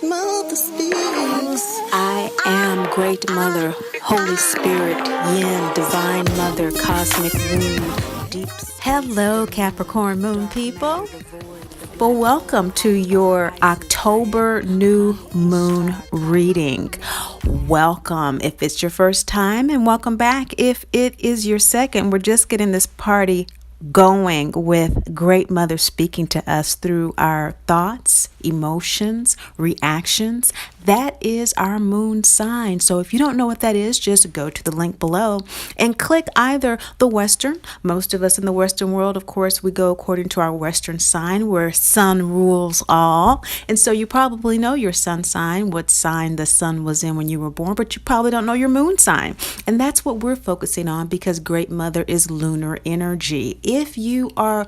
Great Mother speaks. I am Great Mother, Holy Spirit, Yin, Divine Mother, Cosmic Womb, Deep. Hello, Capricorn Moon people. Well, welcome to your October new moon reading. Welcome if it's your first time, and welcome back if it is your second. We're just getting this party going with Great Mother speaking to us through our thoughts, emotions, reactions. That is our moon sign. So if you don't know what that is, just go to the link below and click either the Western. Most of us in the Western world, of course, we go according to our Western sign where sun rules all. And so you probably know your sun sign, what sign the sun was in when you were born, but you probably don't know your moon sign. And that's what we're focusing on because Great Mother is lunar energy. If you are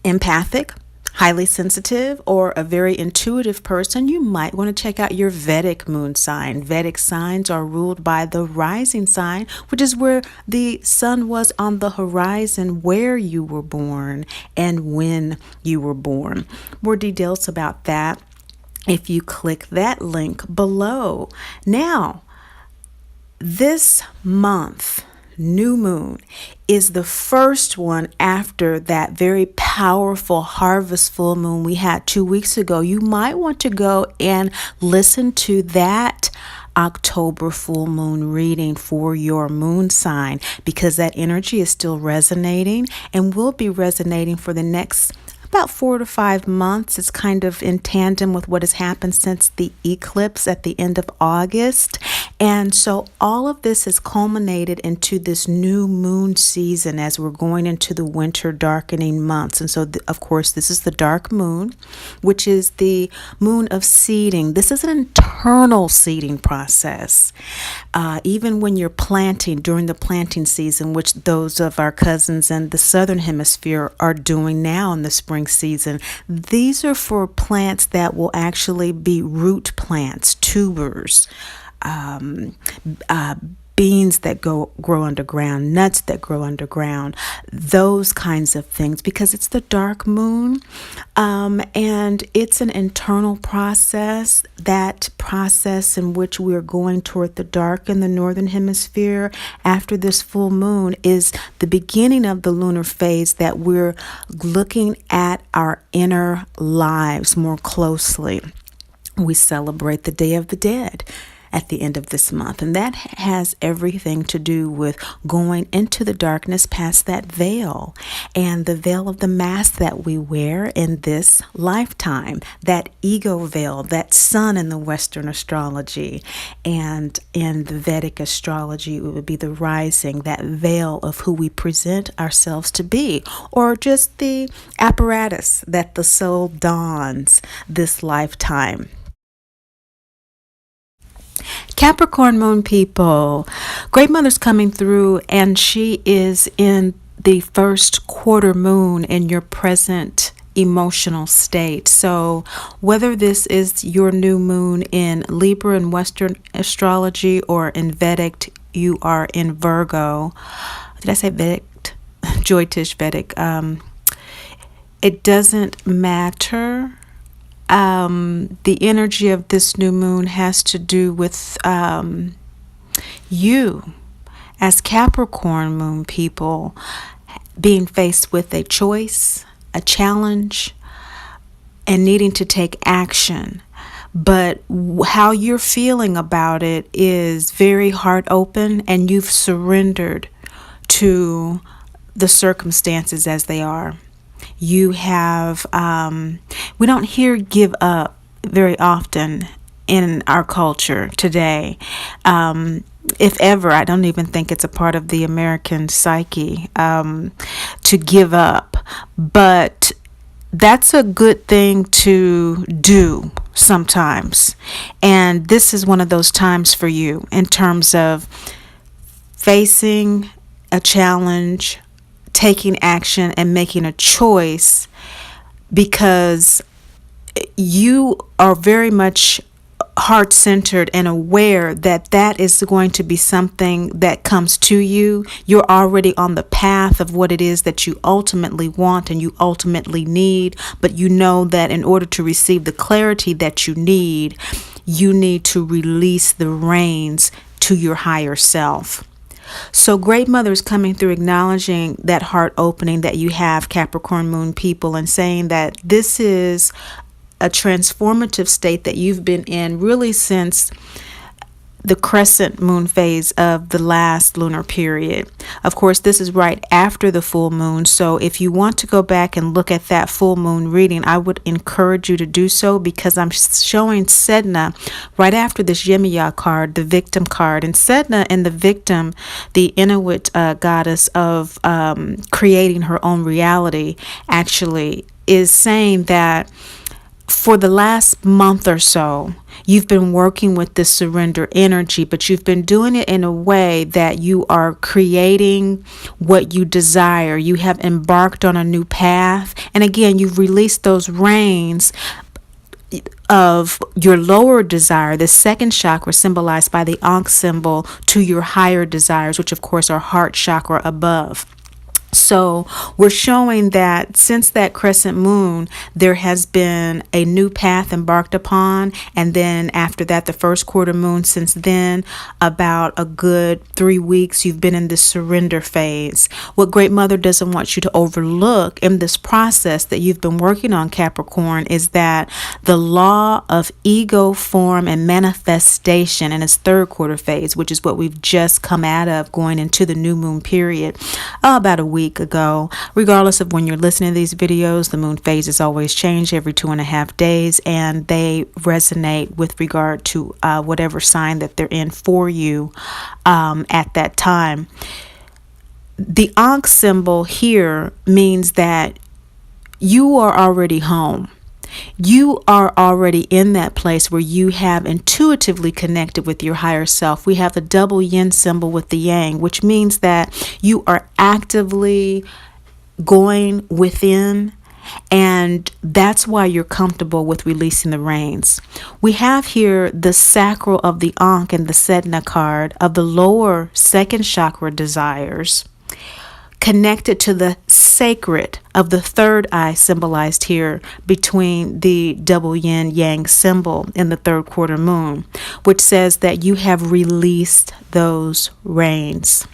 empathic, highly sensitive, or a very intuitive person, you might want to check out your Vedic moon sign. Vedic signs are ruled by the rising sign, which is where the sun was on the horizon where you were born and when you were born. More details about that if you click that link below. Now, this month, new moon is the first one after that very powerful harvest full moon we had 2 weeks ago. You might want to go and listen to that October full moon reading for your moon sign because that energy is still resonating and will be resonating for the next about 4 to 5 months. It's kind of in tandem with what has happened since the eclipse at the end of August. And so all of this has culminated into this new moon season as we're going into the winter darkening months. And so, of course, this is the dark moon, which is the moon of seeding. This is an internal seeding process. Even when you're planting during the planting season, which those of our cousins in the southern hemisphere are doing now in the spring season, these are for plants that will actually be root plants, tubers, beans that grow underground, nuts that grow underground, those kinds of things, because it's the dark moon, and it's an internal process. That process in which we're going toward the dark in the northern hemisphere after this full moon is the beginning of the lunar phase that we're looking at our inner lives more closely. We celebrate the Day of the Dead at the end of this month. And that has everything to do with going into the darkness past that veil and the veil of the mask that we wear in this lifetime, that ego veil, that sun in the Western astrology. And in the Vedic astrology, it would be the rising, that veil of who we present ourselves to be, or just the apparatus that the soul dons this lifetime. Capricorn moon people, Great Mother's coming through, and she is in the first quarter moon in your present emotional state. So whether this is your new moon in Libra in Western astrology or in Vedic, you are in Virgo. Did I say Vedic? Jyotish Vedic. It doesn't matter. The energy of this new moon has to do with you as Capricorn moon people being faced with a choice, a challenge, and needing to take action. But how you're feeling about it is very heart open, and you've surrendered to the circumstances as they are. You have, we don't hear give up very often in our culture today. If ever, I don't even think it's a part of the American psyche to give up. But that's a good thing to do sometimes. And this is one of those times for you in terms of facing a challenge, taking action, and making a choice, because you are very much heart-centered and aware that that is going to be something that comes to you. You're already on the path of what it is that you ultimately want and you ultimately need, but you know that in order to receive the clarity that you need to release the reins to your higher self. So Great Mother is coming through, acknowledging that heart opening that you have, Capricorn Moon people, and saying that this is a transformative state that you've been in really since the crescent moon phase of the last lunar period. Of course, this is right after the full moon. So if you want to go back and look at that full moon reading, I would encourage you to do so, because I'm showing Sedna right after this Yemiya card, the victim card. And Sedna and the victim, the Inuit goddess of creating her own reality, actually is saying that for the last month or so, you've been working with this surrender energy, but you've been doing it in a way that you are creating what you desire. You have embarked on a new path. And again, you've released those reins of your lower desire, the second chakra symbolized by the Ankh symbol, to your higher desires, which of course are heart chakra above. So we're showing that since that crescent moon, there has been a new path embarked upon. And then after that, the first quarter moon, since then, about a good 3 weeks, you've been in this surrender phase. What Great Mother doesn't want you to overlook in this process that you've been working on, Capricorn, is that the law of ego, form, and manifestation in its third quarter phase, which is what we've just come out of going into the new moon period, about a week ago. Regardless of when you're listening to these videos, the moon phases always change every 2.5 days, and they resonate with regard to whatever sign that they're in for you at that time. The Ankh symbol here means that you are already home. You are already in that place where you have intuitively connected with your higher self. We have the double yin symbol with the yang, which means that you are actively going within, and that's why you're comfortable with releasing the reins. We have here the sacral of the Ankh and the Sedna card of the lower second chakra desires, connected to the sacred of the third eye, symbolized here between the double yin yang symbol in the third quarter moon, which says that you have released those reins.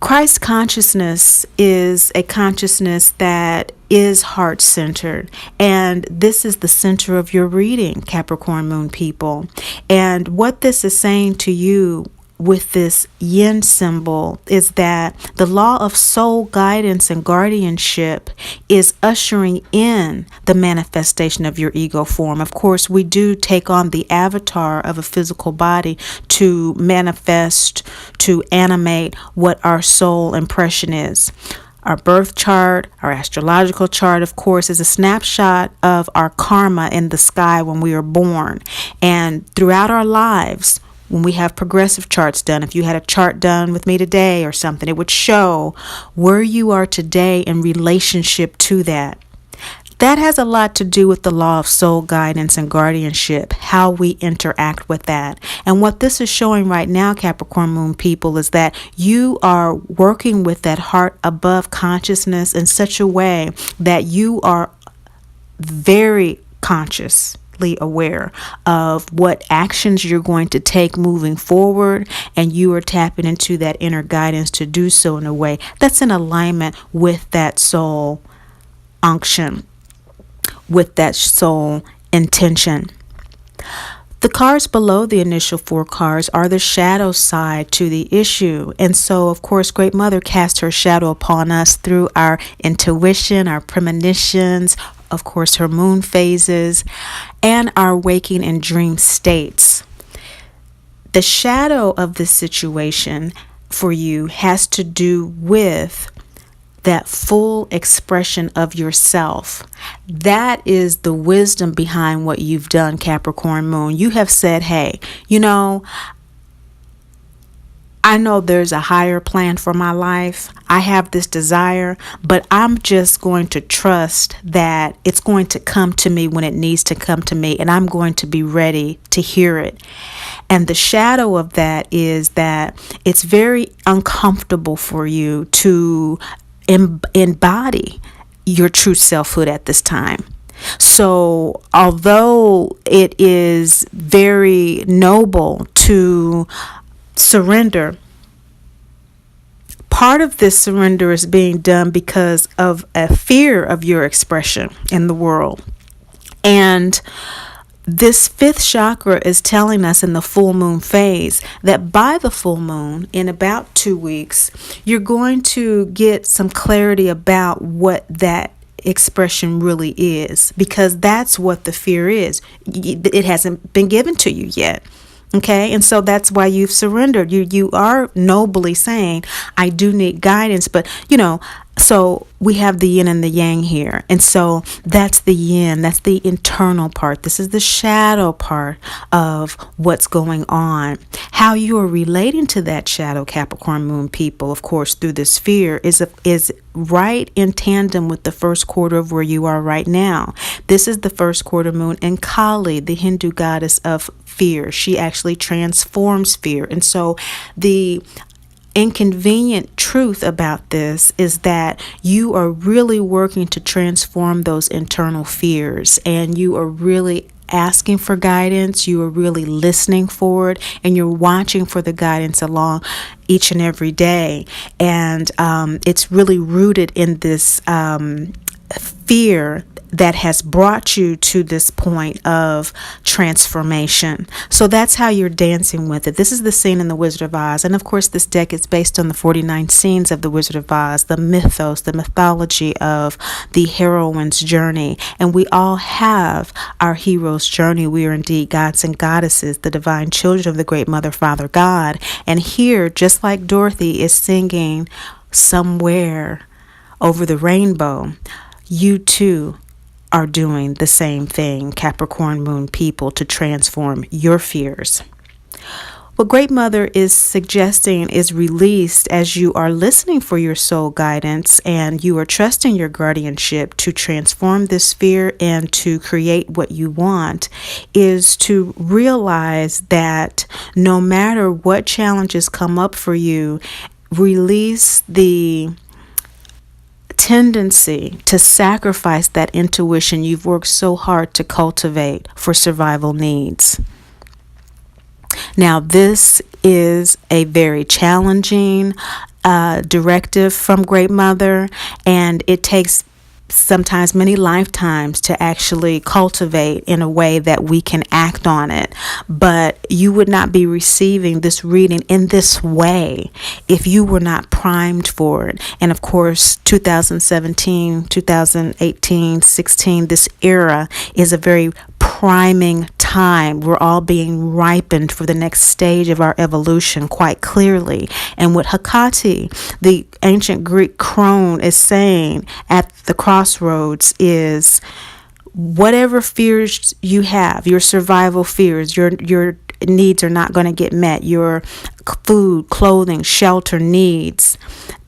Christ consciousness is a consciousness that is heart-centered, and this is the center of your reading, Capricorn Moon people. And what this is saying to you with this yin symbol is that the law of soul guidance and guardianship is ushering in the manifestation of your ego form. Of course, we do take on the avatar of a physical body to manifest, to animate what our soul impression is. Our birth chart, our astrological chart, of course, is a snapshot of our karma in the sky when we are born. And throughout our lives, when we have progressive charts done, if you had a chart done with me today or something, it would show where you are today in relationship to that. That has a lot to do with the law of soul guidance and guardianship, how we interact with that. And what this is showing right now, Capricorn Moon people, is that you are working with that heart above consciousness in such a way that you are very conscious, aware of what actions you're going to take moving forward, and you are tapping into that inner guidance to do so in a way that's in alignment with that soul unction, with that soul intention. The cards below the initial 4 cards are the shadow side to the issue. And so, of course, Great Mother casts her shadow upon us through our intuition, our premonitions, of course, her moon phases, and our waking and dream states. The shadow of this situation for you has to do with that full expression of yourself. That is the wisdom behind what you've done, Capricorn Moon. You have said, hey, I know there's a higher plan for my life. I have this desire, but I'm just going to trust that it's going to come to me when it needs to come to me, and I'm going to be ready to hear it. And the shadow of that is that it's very uncomfortable for you to embody your true selfhood at this time. So, although it is very noble to surrender, part of this surrender is being done because of a fear of your expression in the world. And this fifth chakra is telling us in the full moon phase that by the full moon, in about 2 weeks, you're going to get some clarity about what that expression really is, because that's what the fear is. It hasn't been given to you yet. Okay, and so that's why you've surrendered. You are nobly saying, I do need guidance, but so we have the yin and the yang here. And so that's the yin, that's the internal part. This is the shadow part of what's going on. How you are relating to that shadow, Capricorn moon people, of course, through this fear is right in tandem with the first quarter of where you are right now. This is the first quarter moon in Kali, the Hindu goddess of fear. She actually transforms fear. And so the inconvenient truth about this is that you are really working to transform those internal fears, and you are really asking for guidance, you are really listening for it, and you're watching for the guidance along each and every day. And it's really rooted in this fear that has brought you to this point of transformation. So that's how you're dancing with it. This is the scene in The Wizard of Oz. And of course, this deck is based on the 49 scenes of The Wizard of Oz, the mythos, the mythology of the heroine's journey. And we all have our hero's journey. We are indeed gods and goddesses, the divine children of the great Mother, Father, God. And here, just like Dorothy is singing Somewhere Over the Rainbow, you too are doing the same thing, Capricorn moon people, to transform your fears. What Great Mother is suggesting is released as you are listening for your soul guidance and you are trusting your guardianship to transform this fear and to create what you want, is to realize that no matter what challenges come up for you, release the tendency to sacrifice that intuition you've worked so hard to cultivate for survival needs. Now, this is a very challenging directive from Great Mother, and it takes sometimes many lifetimes to actually cultivate in a way that we can act on it. But you would not be receiving this reading in this way if you were not primed for it. And of course, 2017, 2018, 16, this era is a very priming time. We're all being ripened for the next stage of our evolution quite clearly. And what Hecate, the ancient Greek crone, is saying at the crossroads is whatever fears you have, your survival fears, your needs are not going to get met, your food, clothing, shelter needs,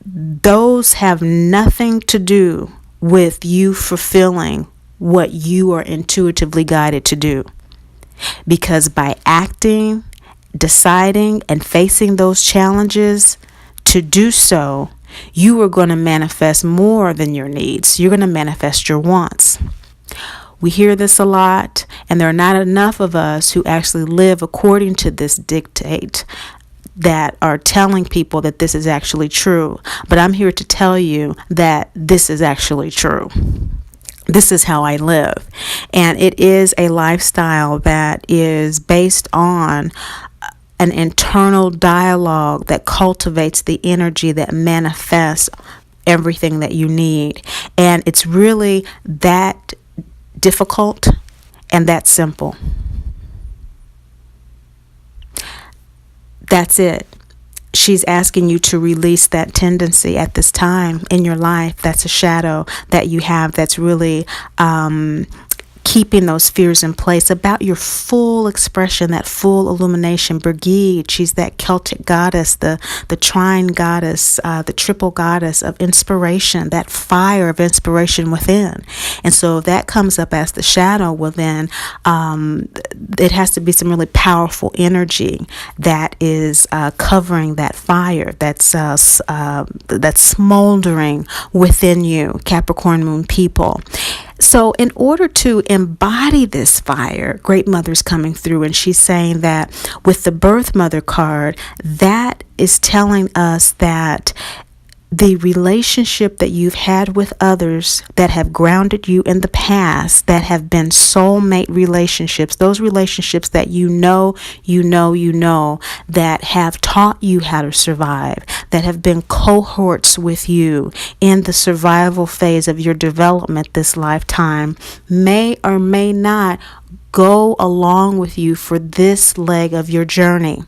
those have nothing to do with you fulfilling what you are intuitively guided to do. Because by acting, deciding, and facing those challenges, to do so, you are going to manifest more than your needs. You're going to manifest your wants. We hear this a lot, and there are not enough of us who actually live according to this dictate that are telling people that this is actually true. But I'm here to tell you that this is actually true. This is how I live. And it is a lifestyle that is based on an internal dialogue that cultivates the energy that manifests everything that you need. And it's really that difficult and that simple. That's it. She's asking you to release that tendency at this time in your life. That's a shadow that you have that's really keeping those fears in place, about your full expression, that full illumination. Brigid, she's that Celtic goddess, the trine goddess, the triple goddess of inspiration, that fire of inspiration within. And so if that comes up as the shadow, well then it has to be some really powerful energy that is covering that fire that's smoldering within you, Capricorn moon people. So in order to embody this fire, Great Mother's coming through, and she's saying that with the Birth Mother card, that is telling us that the relationship that you've had with others that have grounded you in the past, that have been soulmate relationships, those relationships that you know, that have taught you how to survive, that have been cohorts with you in the survival phase of your development this lifetime, may or may not go along with you for this leg of your journey.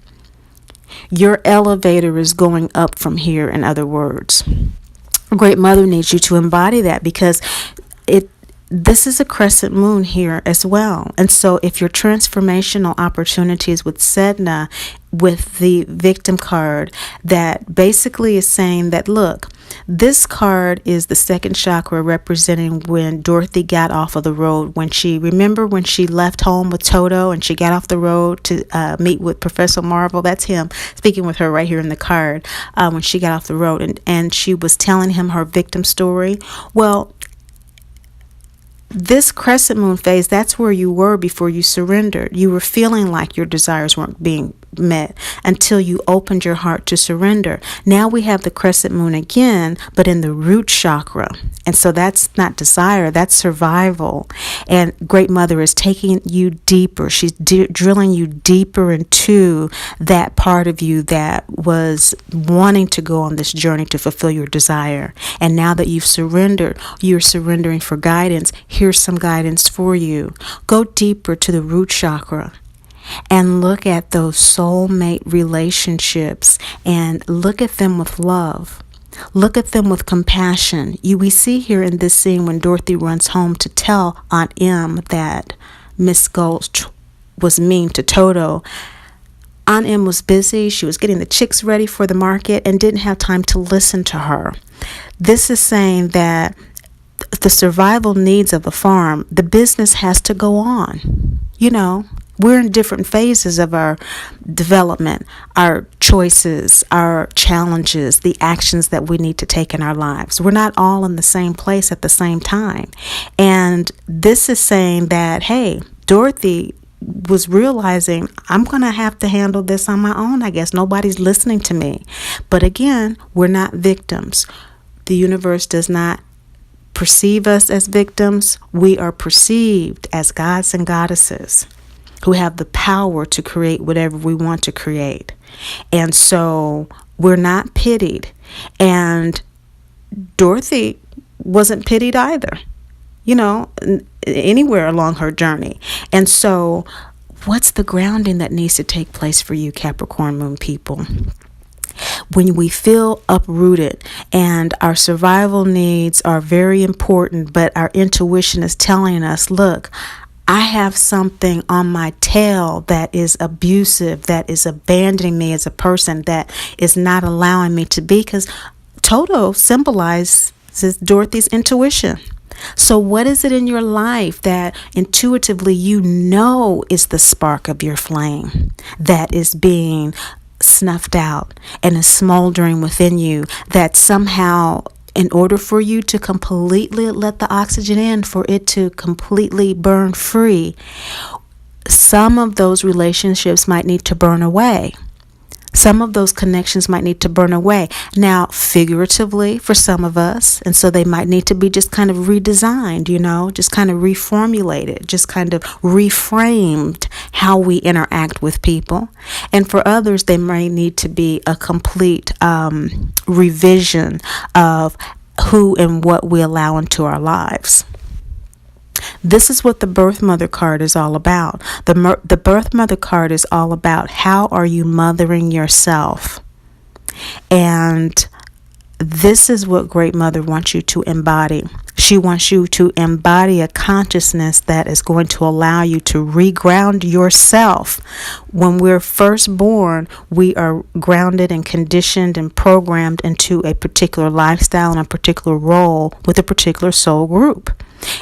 Your elevator is going up from here, in other words. Great Mother needs you to embody that, because this is a crescent moon here as well. And so if your transformational opportunities with Sedna, with the victim card, that basically is saying that, look, this card is the second chakra, representing when Dorothy got off of the road. When she left home with Toto and she got off the road to meet with Professor Marvel, that's him speaking with her right here in the card, when she got off the road and she was telling him her victim story. Well, this crescent moon phase, that's where you were before you surrendered. You were feeling like your desires weren't being met until you opened your heart to surrender. Now we have the crescent moon again, but in the root chakra. And so that's not desire, that's survival. And Great Mother is taking you deeper. She's drilling you deeper into that part of you that was wanting to go on this journey to fulfill your desire. And now that you've surrendered, you're surrendering for guidance. Here's some guidance for you. Go deeper to the root chakra and look at those soulmate relationships and look at them with love. Look at them with compassion. We see here in this scene when Dorothy runs home to tell Aunt Em that Miss Gulch was mean to Toto. Aunt Em was busy. She was getting the chicks ready for the market and didn't have time to listen to her. This is saying that the survival needs of the farm, the business has to go on. We're in different phases of our development, our choices, our challenges, the actions that we need to take in our lives. We're not all in the same place at the same time. And this is saying that, hey, Dorothy was realizing, I'm going to have to handle this on my own, I guess. Nobody's listening to me. But again, we're not victims. The universe does not perceive us as victims. We are perceived as gods and goddesses who have the power to create whatever we want to create. And so we're not pitied. And Dorothy wasn't pitied either, anywhere along her journey. And so what's the grounding that needs to take place for you, Capricorn moon people? When we feel uprooted and our survival needs are very important, but our intuition is telling us, look, I have something on my tail that is abusive, that is abandoning me as a person, that is not allowing me to be, because Toto symbolizes Dorothy's intuition. So what is it in your life that intuitively is the spark of your flame that is being snuffed out and is smoldering within you, that somehow, in order for you to completely let the oxygen in, for it to completely burn free, some of those relationships might need to burn away. Some of those connections might need to burn away. Now, figuratively for some of us, and so they might need to be just kind of redesigned, just kind of reformulated, just kind of reframed how we interact with people. And for others, they might need to be a complete revision of who and what we allow into our lives. This is what the Birth Mother card is all about. The Birth Mother card is all about how are you mothering yourself. And this is what Great Mother wants you to embody. She wants you to embody a consciousness that is going to allow you to reground yourself. When we're first born, we are grounded and conditioned and programmed into a particular lifestyle and a particular role with a particular soul group.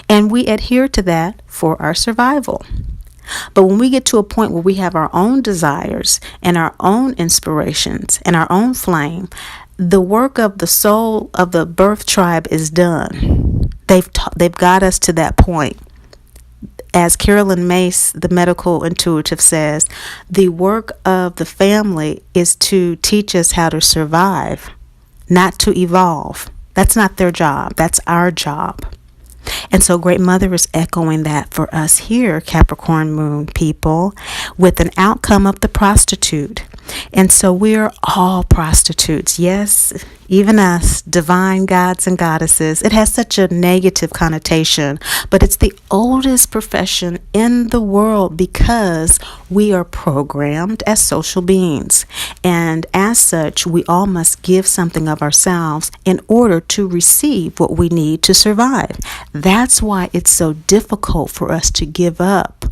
And we adhere to that for our survival. But when we get to a point where we have our own desires and our own inspirations and our own flame, the work of the soul of the birth tribe is done. They've got us to that point. As Carolyn Mace, the medical intuitive, says, the work of the family is to teach us how to survive, not to evolve. That's not their job. That's our job. And so Great Mother is echoing that for us here, Capricorn Moon people, with an outcome of the prostitute. And so we're all prostitutes. Yes, even us, divine gods and goddesses. It has such a negative connotation, but it's the oldest profession in the world because we are programmed as social beings. And as such, we all must give something of ourselves in order to receive what we need to survive. That's why it's so difficult for us to give up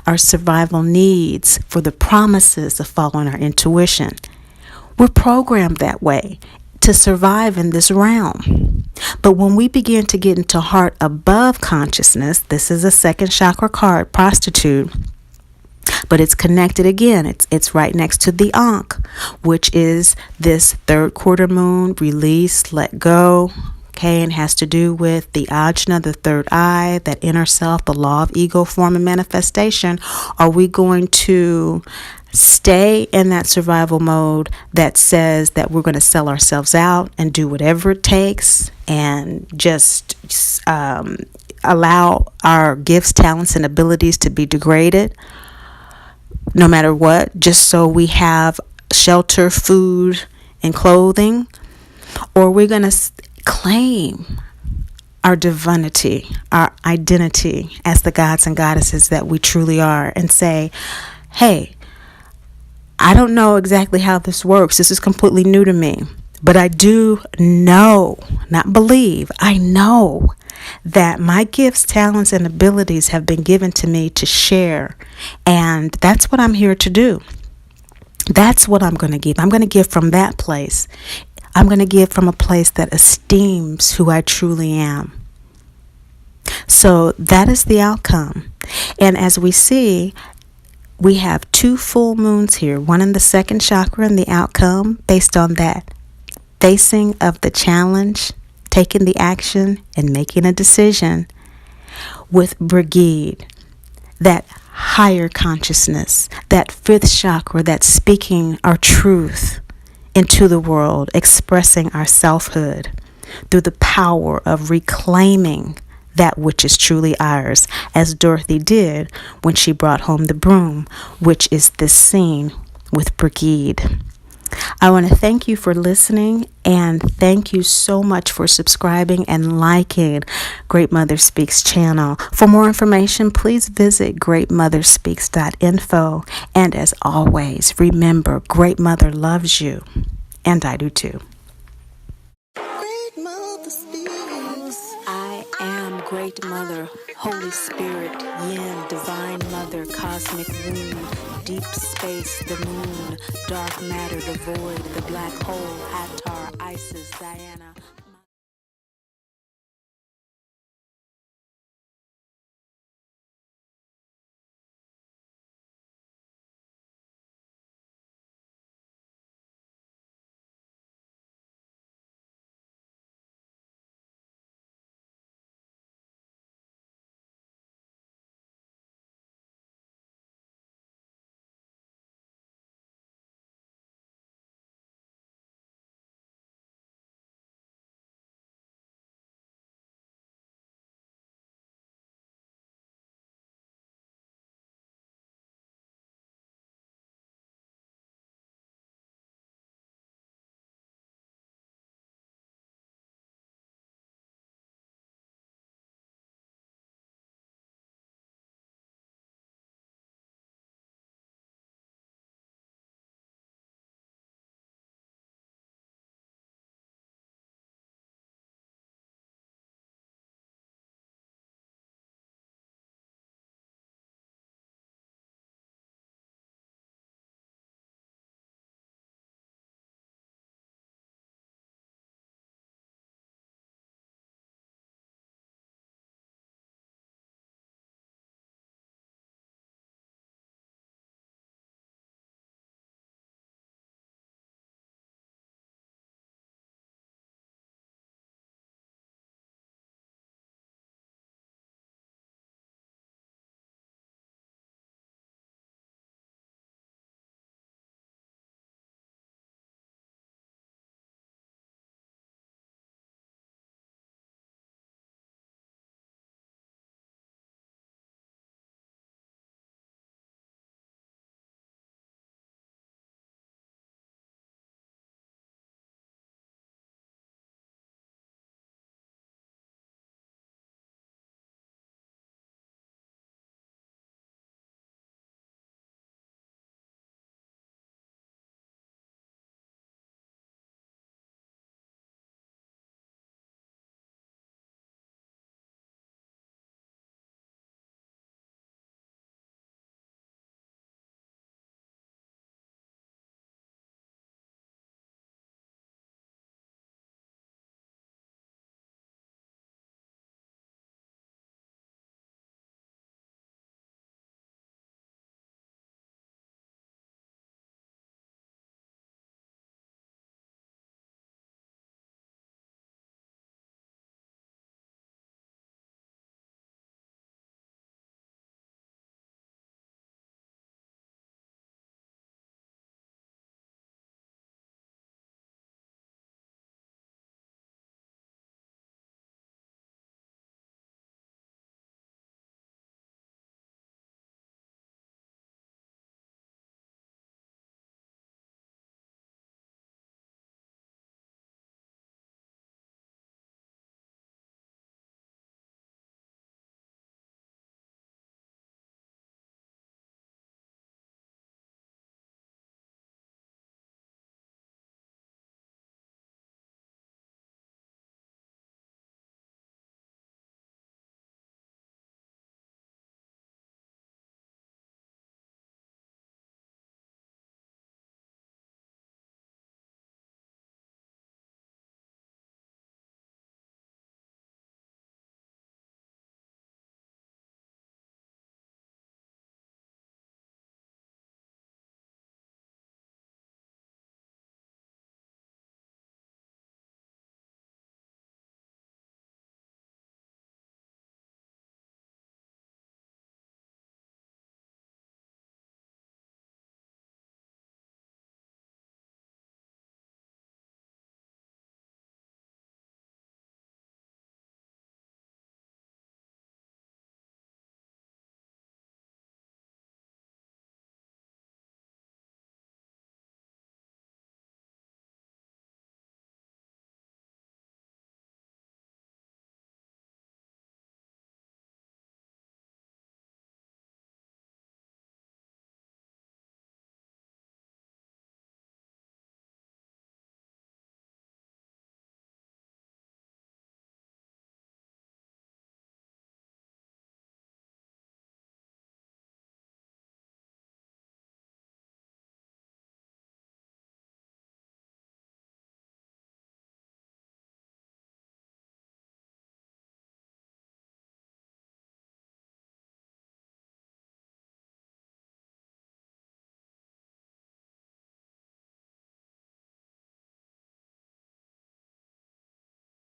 our survival needs for the promises of following our intuition. We're programmed that way to survive in this realm. But when we begin to get into heart above consciousness, this is a second chakra card, prostitute, but it's connected again. It's right next to the Ankh, which is this third quarter moon, release, let go. Okay, and has to do with the ajna, the third eye, that inner self, the law of ego, form, and manifestation. Are we going to stay in that survival mode that says that we're going to sell ourselves out and do whatever it takes and just allow our gifts, talents, and abilities to be degraded no matter what, just so we have shelter, food, and clothing? Or we're going to claim our divinity, our identity as the gods and goddesses that we truly are, and say, hey, I don't know exactly how this works. This is completely new to me. But I do know, not believe, I know that my gifts, talents, and abilities have been given to me to share. And that's what I'm here to do. That's what I'm going to give. I'm going to give from that place. I'm going to give from a place that esteems who I truly am. So that is the outcome. And as we see, we have 2 full moons here, one in the second chakra, and the outcome based on that facing of the challenge, taking the action, and making a decision with Brigade, that higher consciousness, that 5th chakra, that's speaking our truth into the world, expressing our selfhood through the power of reclaiming that which is truly ours, as Dorothy did when she brought home the broom, which is this scene with Brigade. I want to thank you for listening, and thank you so much for subscribing and liking Great Mother Speaks channel. For more information, please visit greatmotherspeaks.info. And as always, remember, Great Mother loves you, and I do too. Great Mother speaks. I am Great Mother, Holy Spirit, Yin, Divine Mother, Cosmic Womb, Deep Space, the Moon, Dark Matter, the Void, the Black Hole, Hathor, Isis, Diana.